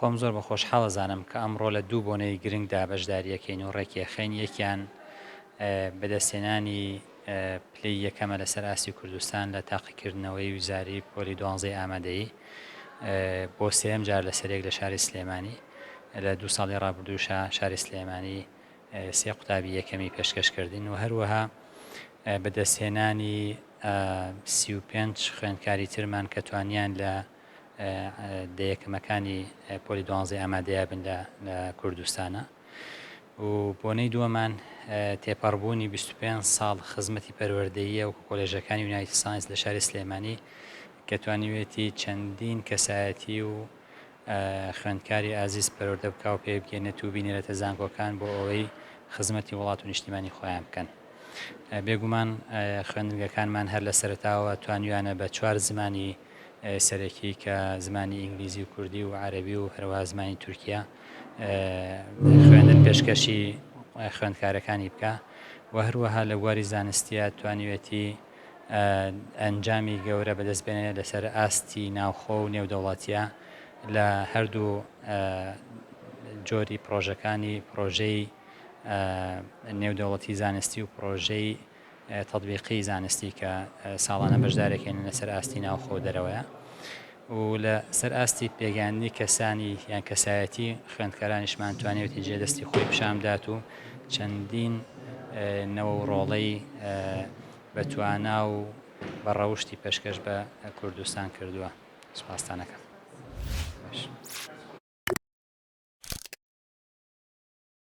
خۆم زۆر بە خۆشحاڵ دەزانم کە ئەمڕۆ لە دوو بۆنەی گرنگدا بەشداریەکەین و ڕێکیەخەین. یەکیان بەدەستهێنانی پلەی یەکەمە لەسەر ئاستی کوردستان لە تاقیکردنەوەی وزاری پۆلی 12 ئامادەیی بۆ سێم جار لە سەرێک لە شاری سلێمانی. لە دوو ساڵی ڕابردووشە شاری سلێمانی سێ قوتابی یەکەمی پێشکەشکردین و هەروەها بەدەستهێنانی 35 خوێندکاری ترمان کە توانیان لە دەیەکەمەکانی پۆلی 12 ئامادەیە بن لە کوردستانە. و بۆنەی دووەمان تێپەڕبوونی 25 ساڵ خزمەتی پەروەردەییە و کۆلێژەکانی یونایتد ساینس لە شاری سلێمانی کە توانیوێتی چەندین کەسایەتی و خوێندکاری ئازیز پەروەردە بکە و پێ بگەێنێت و بینێرێتە زانکۆکان بۆ ئەوەی خزمەتی وڵات و نیشتیمانی خۆیان بکەن. بێگومان خوێندنگەکانمان هەر لە سەرەتاوە توانیوانە بە 4 زمانی سەرەکی کە زمانی ئینگلیزی و کوردی و عەرەبی و هەروەها زمانی تورکیا خوێندن پێشکەشی خوێندکارەکانی بکە و هەروەها لە بواری زانستیە توانیوێتی ئەنجامی گەورە بەدەستبێنێت لەسەر ئاستی ناوخۆ و نێودەوڵەتیە لە هەردوو جۆری پرۆژەکانی پرۆژەی نێودەوڵەتی زانستی و پرۆژەی تەطبیقی زانستی کە ساڵانە بەشدارێکێن لەسەر ئاستی ناوخۆ دەرەوەیە و لە سەر ئاستی پێگەاندنی کەسانی یان کەسایەتی خوێندکارانیشمان توانێتی جێدەستی خۆی پیشامدات و چەندین نەوە و ڕۆڵەی بەتوانا و بەڕەوشتی پێشکەش بە کوردستان کردووە. سوپاستان دەکەم.